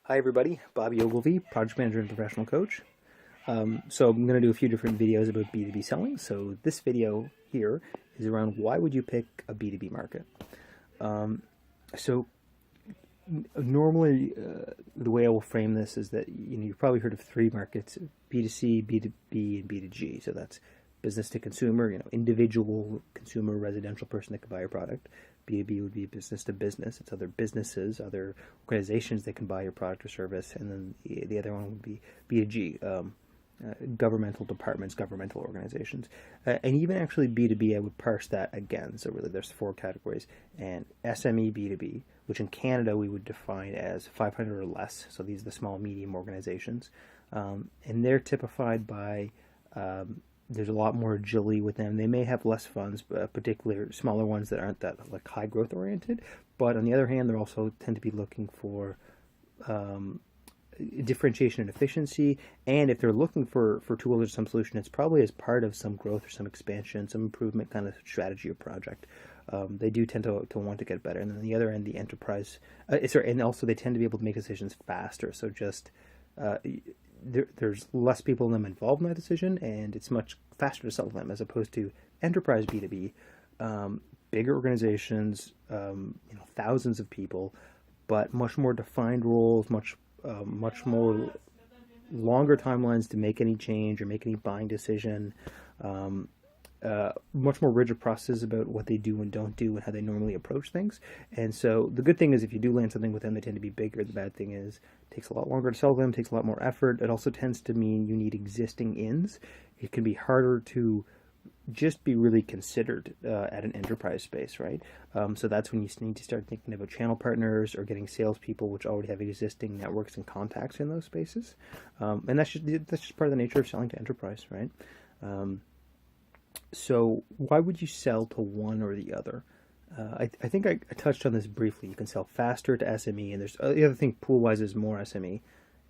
Hi everybody, Bobby Ogilvy, Project Manager and Professional Coach. So I'm going to do a few different videos about B2B selling. So this video here is around why would you pick a B2B market. So normally the way I will frame this is that you've probably heard of three markets: B2C, B2B, and B2G. So that's business to consumer, individual consumer, residential person that can buy your product. B2B would be business to business. It's other businesses, other organizations that can buy your product or service. And then the other one would be B2G, governmental departments, governmental organizations. And even actually B2B, I would parse that again. So really there's four categories. And SME B2B, which in Canada we would define as 500 or less. So these are the small, medium organizations. And they're typified by there's a lot more agility with them. They may have less funds, particularly smaller ones that aren't that like high growth oriented. But on the other hand, they also tend to be looking for differentiation and efficiency. And if they're looking for tools or some solution, it's probably as part of some growth or some expansion, some improvement kind of strategy or project. They do tend to want to get better. And then on the other end, the enterprise, and also they tend to be able to make decisions faster. So just there's less people in them involved in that decision, and it's much faster to sell them as opposed to enterprise B2B, bigger organizations, thousands of people, but much more defined roles, much more longer timelines to make any change or make any buying decision. Much more rigid processes about what they do and don't do and how they normally approach things. And so the good thing is if you do land something with them, they tend to be bigger. The bad thing is it takes a lot longer to sell them, takes a lot more effort. It also tends to mean you need existing ins. It can be harder to just be really considered at an enterprise space, right? So that's when you need to start thinking about channel partners or getting salespeople which already have existing networks and contacts in those spaces. And that's just part of the nature of selling to enterprise, right? So why would you sell to one or the other? I think I touched on this briefly. You can sell faster to SME, and there's the other thing pool-wise is more SME.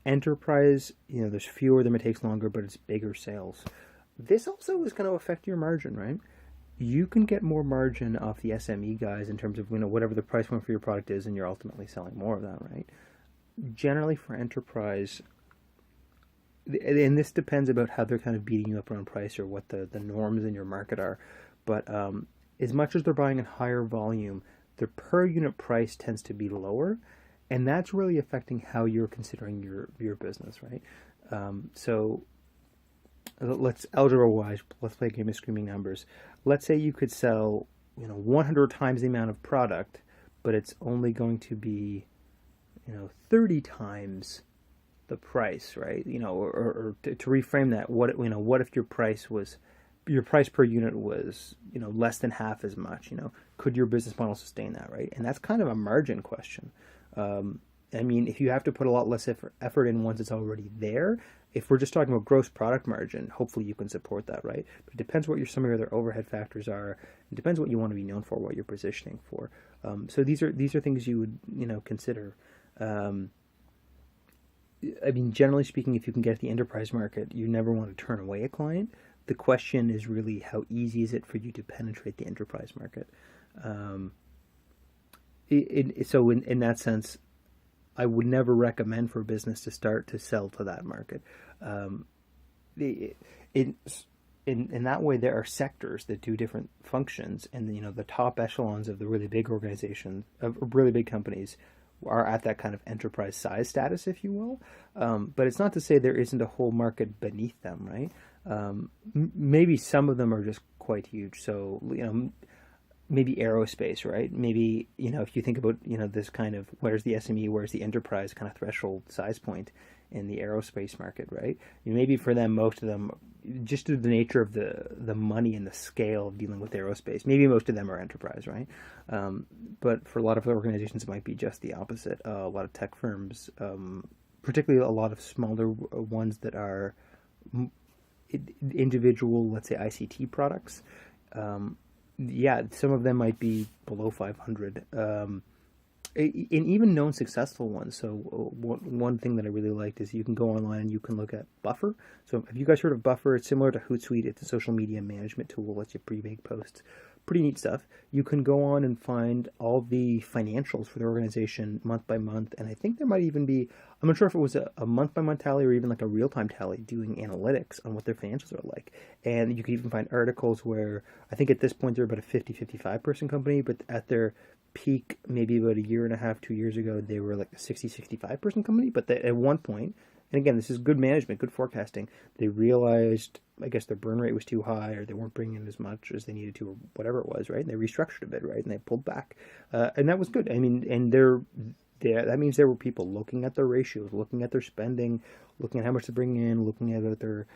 Enterprise, there's fewer of them, it takes longer, but it's bigger sales. This also is going to affect your margin, right? You can get more margin off the SME guys in terms of whatever the price point for your product is, and you're ultimately selling more of that, right? Generally for enterprise, and this depends about how they're kind of beating you up around price or what the norms in your market are. But as much as they're buying in higher volume, their per unit price tends to be lower, and that's really affecting how you're considering your business, right? So let's algebra-wise, let's play a game of screaming numbers. Let's say you could sell 100 times the amount of product, but it's only going to be 30 times the price, right? Or to reframe that, what if your price per unit was, less than half as much? Could your business model sustain that, right? And that's kind of a margin question. If you have to put a lot less effort in once it's already there, if we're just talking about gross product margin, hopefully you can support that, right? But it depends what some of your other overhead factors are. It depends what you want to be known for, what you're positioning for. So these are things you would consider. Generally speaking, if you can get the enterprise market, you never want to turn away a client. The question is really how easy is it for you to penetrate the enterprise market. So in that sense, I would never recommend for a business to start to sell to that market. In that way, there are sectors that do different functions, and the top echelons of the really big organizations, of really big companies, are at that kind of enterprise size status, if you will. But it's not to say there isn't a whole market beneath them, right? Maybe some of them are just quite huge. So, maybe aerospace, right? Maybe, if you think about, this kind of where's the SME, where's the enterprise kind of threshold size point in the aerospace market, right? Maybe for them, most of them, just through the nature of the money and the scale of dealing with aerospace, maybe most of them are enterprise, right? But for a lot of organizations, it might be just the opposite. A lot of tech firms, particularly a lot of smaller ones that are individual, let's say ICT products, some of them might be below 500. And even known successful ones. So one thing that I really liked is you can go online and you can look at Buffer. So have you guys heard of Buffer? It's similar to Hootsuite. It's a social media management tool. Lets you pre-make posts. pretty neat stuff. You can go on and find all the financials for the organization month by month, and I think there might even be, I'm not sure if it was a month by month tally or even like a real time tally doing analytics on what their financials are like. And you can even find articles where I think at this point they're about a 50-55 person company, but at their peak, maybe about a year and a half, 2 years ago, they were like a 60-65 person company. But at one point, and again, this is good management, good forecasting, they realized, I guess their burn rate was too high, or they weren't bringing in as much as they needed to, or whatever it was, right? And they restructured a bit, right? And they pulled back, and that was good. I mean, and that means there were people looking at their ratios, looking at their spending, looking at how much to bring in, looking at their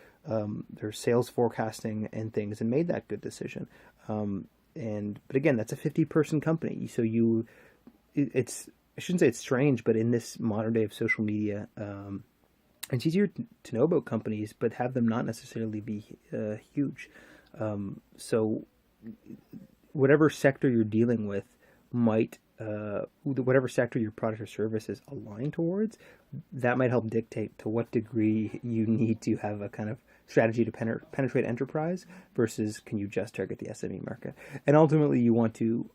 sales forecasting and things, and made that good decision. But again, that's a 50-person company, so it's, I shouldn't say it's strange, but in this modern day of social media, it's easier to know about companies, but have them not necessarily be huge. So whatever sector you're dealing with might, whatever sector your product or service is aligned towards, that might help dictate to what degree you need to have a kind of strategy to penetrate enterprise versus can you just target the SME market. And ultimately you want to,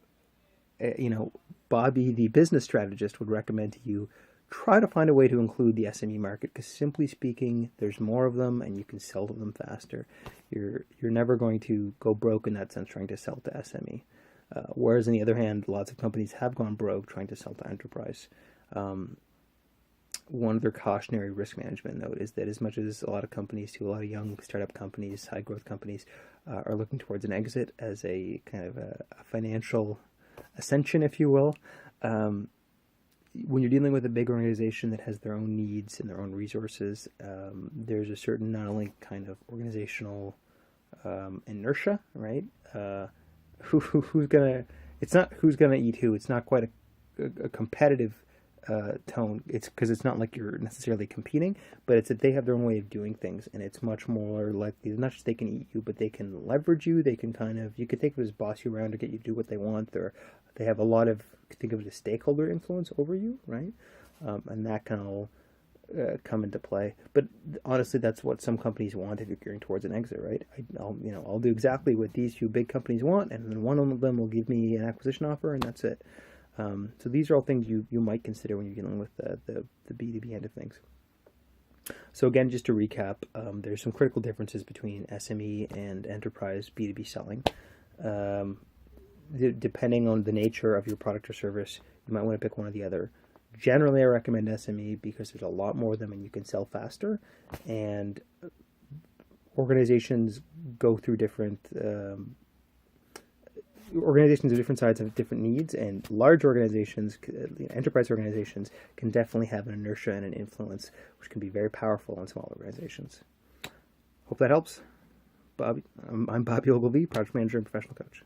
Bobby, the business strategist, would recommend to you, try to find a way to include the SME market, because simply speaking, there's more of them and you can sell to them faster. You're never going to go broke in that sense trying to sell to SME. Whereas on the other hand, lots of companies have gone broke trying to sell to enterprise. One other cautionary risk management note is that as much as a lot of companies, a lot of young startup companies, high growth companies, are looking towards an exit as a kind of a financial ascension, if you will, when you're dealing with a big organization that has their own needs and their own resources, there's a certain not only kind of organizational inertia, right? Who's gonna? It's not who's gonna eat who. It's not quite a competitive tone. It's because it's not like you're necessarily competing, but it's that they have their own way of doing things, and it's much more likely not just they can eat you, but they can leverage you. They can kind of, you could think of it as boss you around to get you to do what they want. They have a lot of, think of it as stakeholder influence over you, right? And that can all come into play. But honestly, that's what some companies want if you're gearing towards an exit, right? I'll do exactly what these few big companies want, and then one of them will give me an acquisition offer, and that's it. So these are all things you might consider when you're dealing with the B2B end of things. So again, just to recap, there's some critical differences between SME and enterprise B2B selling. Depending on the nature of your product or service, you might want to pick one or the other. Generally, I recommend SME because there's a lot more of them and you can sell faster. And organizations go through different organizations of different sides have different needs, and large organizations, enterprise organizations, can definitely have an inertia and an influence, which can be very powerful in small organizations. Hope that helps. I'm Bobby Ogilvy, Project Manager and Professional Coach.